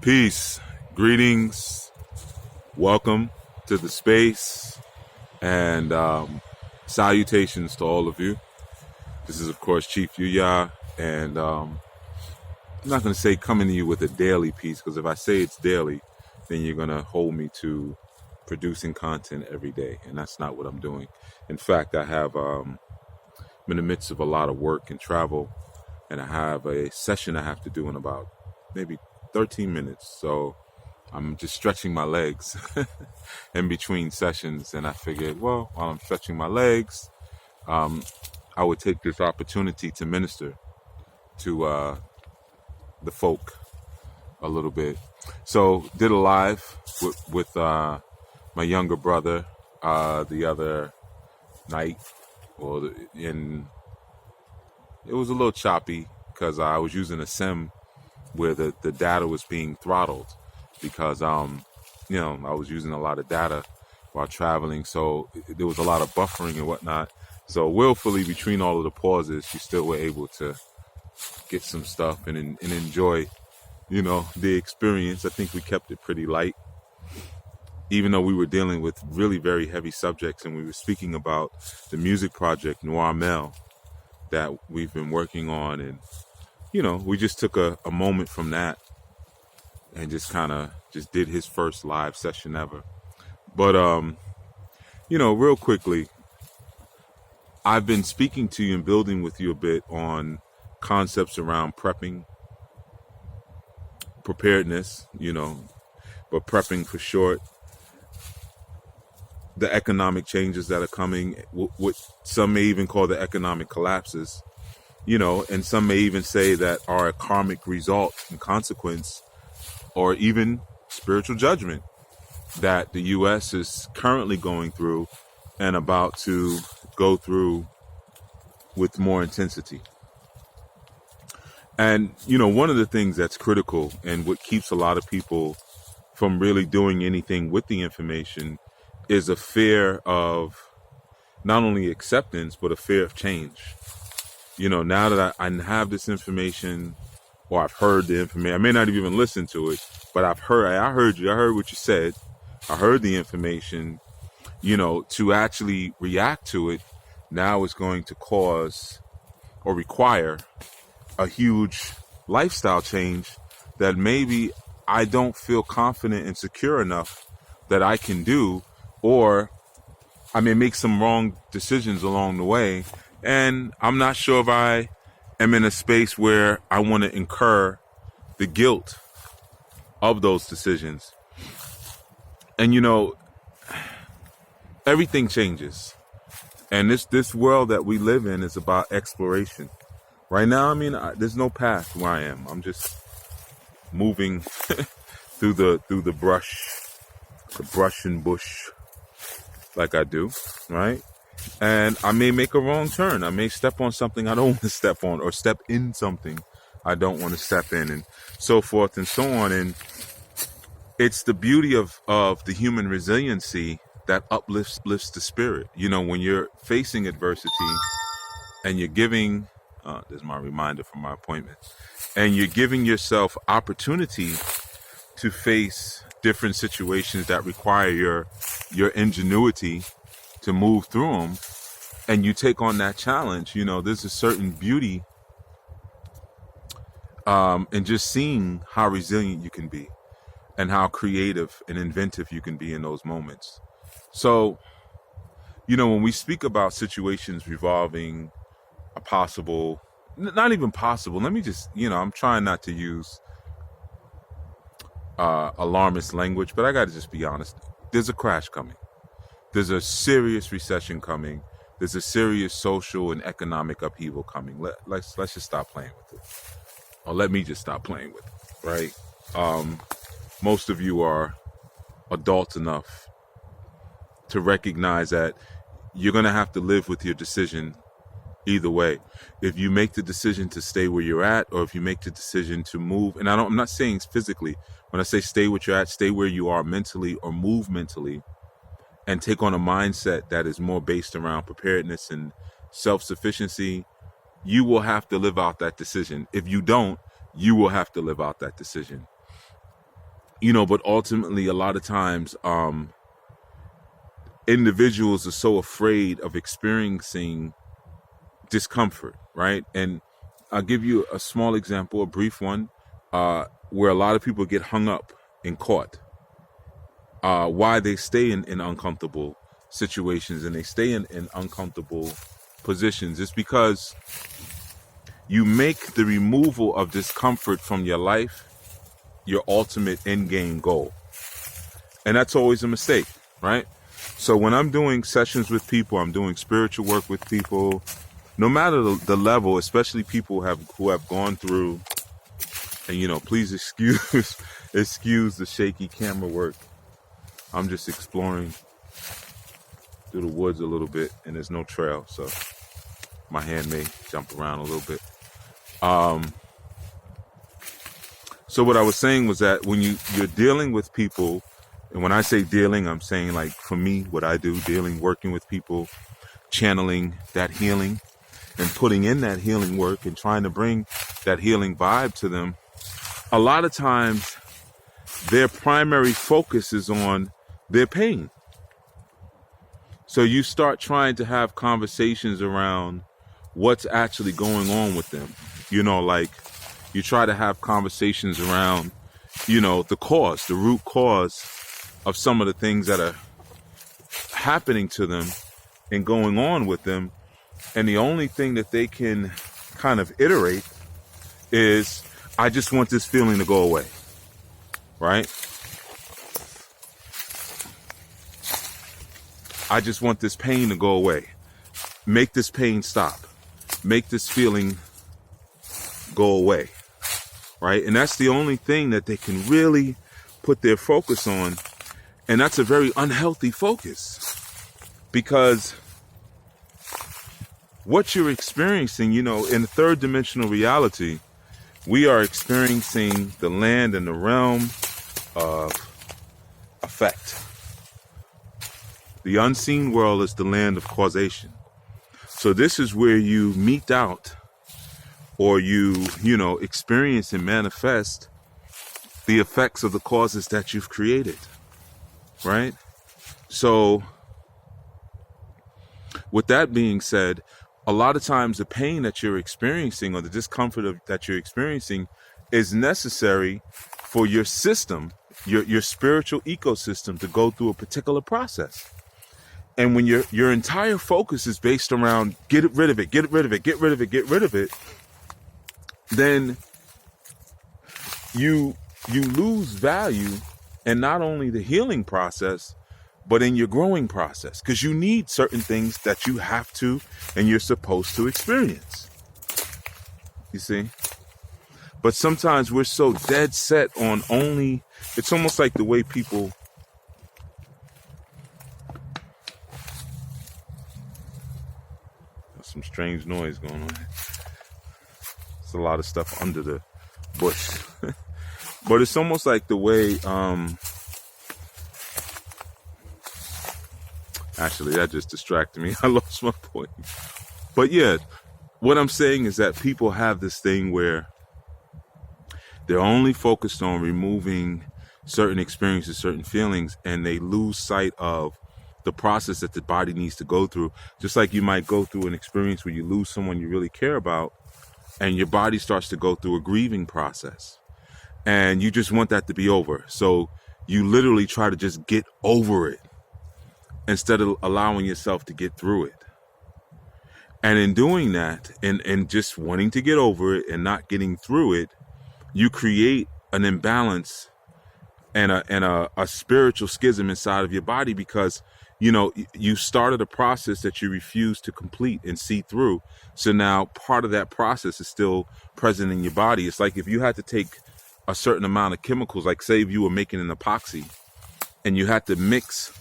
Peace, greetings, welcome to the space, and salutations to all of you. This is, of course, Chief Yuya, and I'm not going to say coming to you with a daily piece, because if I say it's daily, then you're going to hold me to producing content every day, and that's not what I'm doing. In fact, I'm in the midst of a lot of work and travel, and I have a session I have to do in about maybe 13 minutes. So I'm just stretching my legs in between sessions. And I figured, well, while I'm stretching my legs, I would take this opportunity to minister to the folk a little bit. So did a live with my younger brother the other night, and it was a little choppy because I was using a sim where the data was being throttled because I was using a lot of data while traveling, so there was a lot of buffering and whatnot. So willfully, between all of the pauses, you still were able to get some stuff and enjoy the experience. I think we kept it pretty light, even though we were dealing with really very heavy subjects, and we were speaking about the music project Noir Mel that we've been working on. And we just took a moment from that and just did his first live session ever. But, real quickly, I've been speaking to you and building with you a bit on concepts around prepping, preparedness, but prepping for short, the economic changes that are coming, what some may even call the economic collapses, and some may even say that are a karmic result and consequence, or even spiritual judgment that the U.S. is currently going through and about to go through with more intensity. And, one of the things that's critical and what keeps a lot of people from really doing anything with the information is a fear of not only acceptance, but a fear of change. Now that I have this information, or I've heard the information, I may not have even listened to it, but I heard you, I heard what you said, I heard the information, to actually react to it now is going to cause or require a huge lifestyle change that maybe I don't feel confident and secure enough that I can do, or I may make some wrong decisions along the way. And I'm not sure if I am in a space where I want to incur the guilt of those decisions. And, everything changes. And this world that we live in is about exploration. Right now, there's no path where I am. I'm just moving through the brush and bush like I do, right? And I may make a wrong turn. I may step on something I don't want to step on, or step in something I don't want to step in, and so forth and so on. And it's the beauty of the human resiliency that uplifts the spirit. When you're facing adversity and you're giving, there's my reminder from my appointment, and you're giving yourself opportunity to face different situations that require your ingenuity to move through them, and you take on that challenge. There's a certain beauty in just seeing how resilient you can be and how creative and inventive you can be in those moments. So, when we speak about situations revolving a possible, not even possible, let me just, I'm trying not to use alarmist language, but I got to just be honest. There's a crash coming. There's a serious recession coming. There's a serious social and economic upheaval coming. Let's just stop playing with it. Or let me just stop playing with it, right? Most of you are adults enough to recognize that you're going to have to live with your decision either way. If you make the decision to stay where you're at, or if you make the decision to move, and I'm not saying physically, when I say stay where you're at, stay where you are mentally, or move mentally, and take on a mindset that is more based around preparedness and self-sufficiency, you will have to live out that decision. If you don't, you will have to live out that decision. But ultimately, a lot of times, individuals are so afraid of experiencing discomfort, right? And I'll give you a small example, a brief one, where a lot of people get hung up and caught. Why they stay in uncomfortable situations and they stay in uncomfortable positions is because you make the removal of discomfort from your life your ultimate end game goal. And that's always a mistake, right? So when I'm doing sessions with people, I'm doing spiritual work with people, no matter the level, especially people who have gone through, and please excuse the shaky camera work. I'm just exploring through the woods a little bit, and there's no trail, so my hand may jump around a little bit. So what I was saying was that when you're dealing with people, and when I say dealing, I'm saying, like, for me, what I do, working with people, channeling that healing and putting in that healing work and trying to bring that healing vibe to them. A lot of times their primary focus is on their pain. So you start trying to have conversations around what's actually going on with them. Like you try to have conversations around, the root cause of some of the things that are happening to them and going on with them. And the only thing that they can kind of iterate is, I just want this feeling to go away, right? I just want this pain to go away. Make this pain stop. Make this feeling go away, right? And that's the only thing that they can really put their focus on. And that's a very unhealthy focus, because what you're experiencing, in the third dimensional reality, we are experiencing the land and the realm of effect. The unseen world is the land of causation. So this is where you mete out, or you experience and manifest the effects of the causes that you've created, right? So with that being said, a lot of times the pain that you're experiencing, or the discomfort that you're experiencing, is necessary for your system, your spiritual ecosystem, to go through a particular process. And when your entire focus is based around get rid of it, then you lose value in not only the healing process, but in your growing process, because you need certain things that you have to and you're supposed to experience. You see? But sometimes we're so dead set on only, it's almost like the way people, there's some strange noise going on. There's a lot of stuff under the bush. But it's almost like the way, actually, that just distracted me. I lost my point. But yeah, what I'm saying is that people have this thing where they're only focused on removing certain experiences, certain feelings, and they lose sight of the process that the body needs to go through. Just like you might go through an experience where you lose someone you really care about, and your body starts to go through a grieving process. And you just want that to be over. So you literally try to just get over it, instead of allowing yourself to get through it. And in doing that, and just wanting to get over it and not getting through it, you create an imbalance and a spiritual schism inside of your body, because you started a process that you refuse to complete and see through. So now part of that process is still present in your body. It's like if you had to take a certain amount of chemicals, like say if you were making an epoxy and you had to mix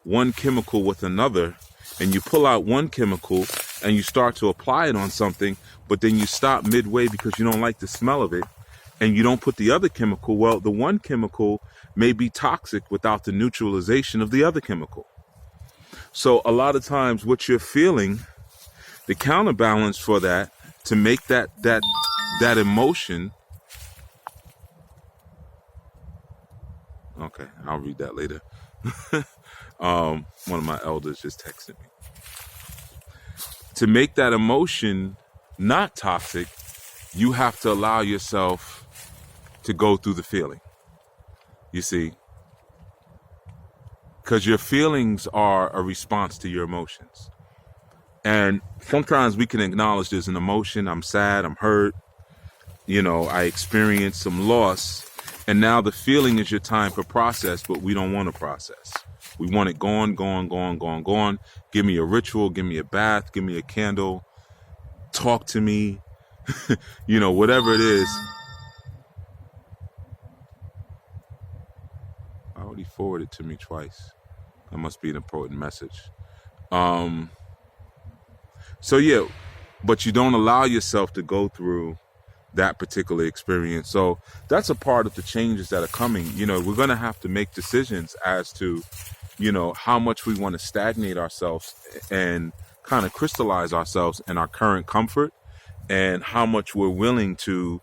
one chemical with another, and you pull out one chemical and you start to apply it on something, but then you stop midway because you don't like the smell of it, and you don't put the other chemical. Well, the one chemical may be toxic without the neutralization of the other chemical. So a lot of times what you're feeling, the counterbalance for that, to make that emotion Okay, I'll read that later. One of my elders just texted me. To make that emotion not toxic, you have to allow yourself to go through the feeling. You see, because your feelings are a response to your emotions. And sometimes we can acknowledge there's an emotion. I'm sad, I'm hurt. I experienced some loss. And now the feeling is your time for process, but we don't want to process. We want it gone. Give me a ritual, give me a bath, give me a candle, talk to me, whatever it is. I already forwarded it to me twice. That must be an important message. So yeah, but you don't allow yourself to go through that particular experience. So that's a part of the changes that are coming. We're going to have to make decisions as to, how much we want to stagnate ourselves and kind of crystallize ourselves in our current comfort, and how much we're willing to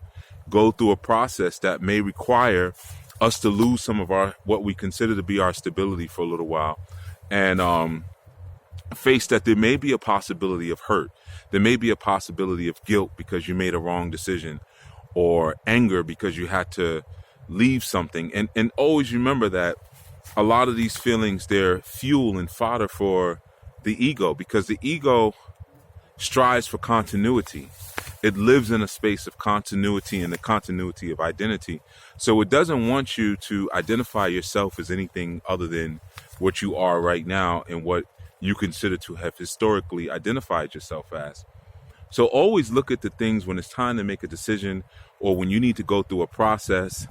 go through a process that may require us to lose some of what we consider to be our stability for a little while, and face that there may be a possibility of hurt. There may be a possibility of guilt because you made a wrong decision, or anger because you had to leave something. And always remember that a lot of these feelings, they're fuel and fodder for the ego, because the ego strives for continuity. It lives in a space of continuity and the continuity of identity. So it doesn't want you to identify yourself as anything other than what you are right now and what you consider to have historically identified yourself as. So always look at the things when it's time to make a decision, or when you need to go through a process.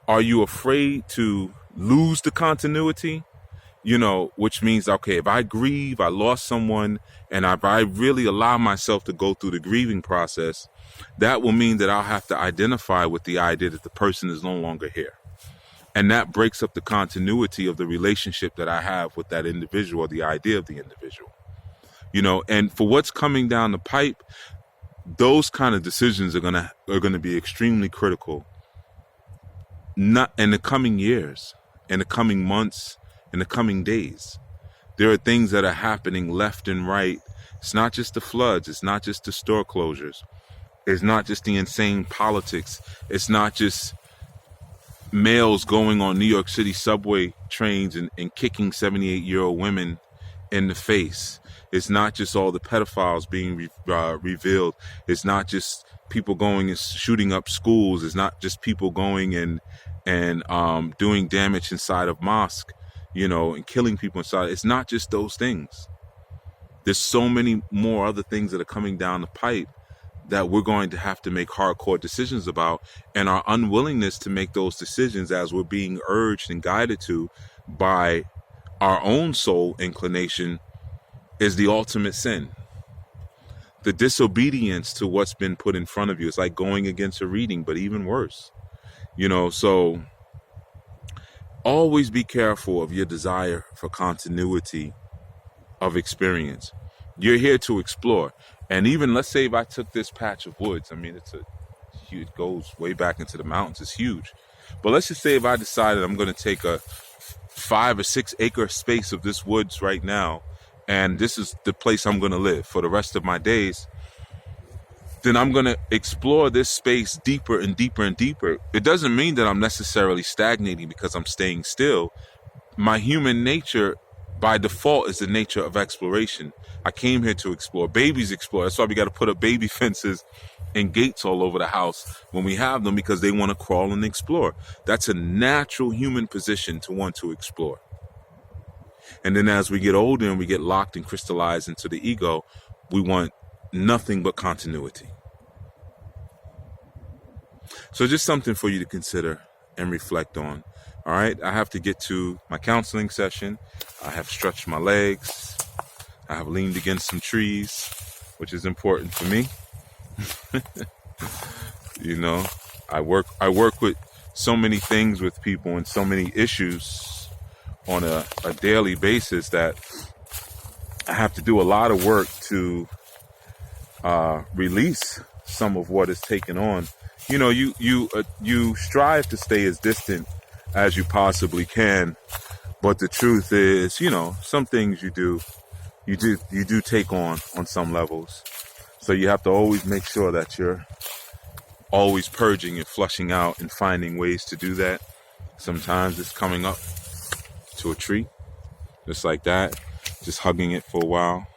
Are you afraid to lose the continuity? Which means, okay, if I grieve, I lost someone, and if I really allow myself to go through the grieving process, that will mean that I'll have to identify with the idea that the person is no longer here. And that breaks up the continuity of the relationship that I have with that individual, or the idea of the individual. And for what's coming down the pipe, those kind of decisions are gonna be extremely critical. Not in the coming years, in the coming months, in the coming days. There are things that are happening left and right. It's not just the floods. It's not just the store closures. It's not just the insane politics. It's not just males going on New York City subway trains and kicking 78-year-old women in the face. It's not just all the pedophiles being revealed. It's not just people going and shooting up schools. It's not just people going and doing damage inside of mosque, and killing people inside. It's not just those things. There's so many more other things that are coming down the pipe that we're going to have to make hardcore decisions about, and our unwillingness to make those decisions, as we're being urged and guided to by our own soul inclination, is the ultimate sin. The disobedience to what's been put in front of you is like going against a reading, but even worse. So always be careful of your desire for continuity of experience. You're here to explore. And even, let's say if I took this patch of woods, it goes way back into the mountains. It's huge. But let's just say if I decided I'm going to take a 5 or 6 acre space of this woods right now, and this is the place I'm going to live for the rest of my days, then I'm going to explore this space deeper and deeper and deeper. It doesn't mean that I'm necessarily stagnating because I'm staying still. My human nature, by default, is the nature of exploration. I came here to explore. Babies explore. That's why we got to put up baby fences and gates all over the house when we have them, because they want to crawl and explore. That's a natural human position to want to explore. And then as we get older and we get locked and crystallized into the ego, we want nothing but continuity. So just something for you to consider and reflect on. All right, I have to get to my counseling session. I have stretched my legs. I have leaned against some trees, which is important for me. I work with so many things with people and so many issues on a daily basis that I have to do a lot of work to release some of what is taken on. You strive to stay as distant as you possibly can. But the truth is, you know, some things you do take on some levels. So you have to always make sure that you're always purging and flushing out and finding ways to do that. Sometimes it's coming up to a tree, just like that, just hugging it for a while.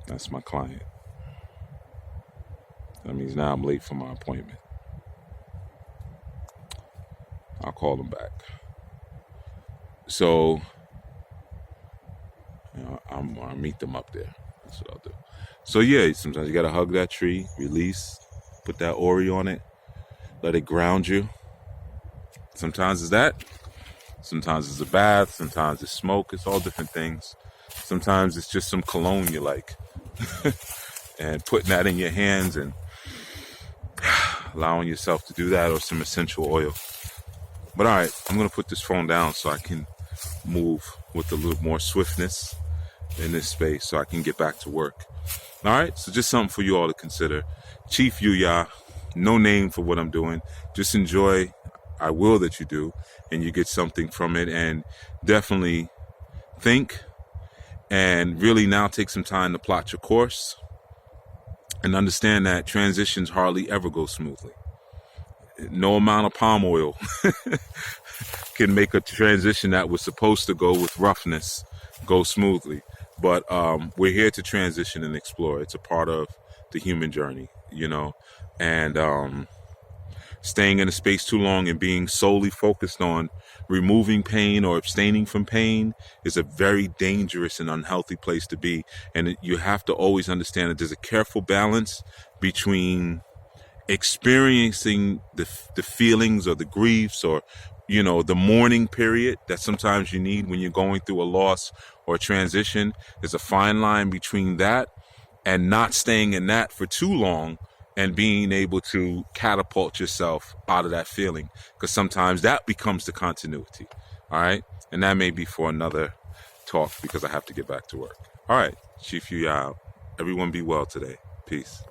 That's my client. That means now I'm late for my appointment. I'll call him back. So, you know, I'll meet them up there. That's what I'll do. So yeah, sometimes you gotta hug that tree, release, put that Ori on it, let it ground you. Sometimes it's that. Sometimes it's a bath. Sometimes it's smoke. It's all different things. Sometimes it's just some cologne you like. And putting that in your hands and allowing yourself to do that, or some essential oil. But all right, I'm going to put this phone down so I can move with a little more swiftness in this space so I can get back to work. All right, so just something for you all to consider. Chief Yuya, no name for what I'm doing. Just enjoy. I will that you do, and you get something from it. And definitely think and really now take some time to plot your course and understand that transitions hardly ever go smoothly. No amount of palm oil can make a transition that was supposed to go with roughness go smoothly. But we're here to transition and explore. It's a part of the human journey, you know, and staying in a space too long and being solely focused on removing pain or abstaining from pain is a very dangerous and unhealthy place to be. And you have to always understand that there's a careful balance between experiencing the feelings or the griefs or, you know, the mourning period that sometimes you need when you're going through a loss or a transition. There's a fine line between that and not staying in that for too long and being able to catapult yourself out of that feeling, because sometimes that becomes the continuity. All right. And that may be for another talk because I have to get back to work. All right. Chief Yuya out. Everyone be well today. Peace.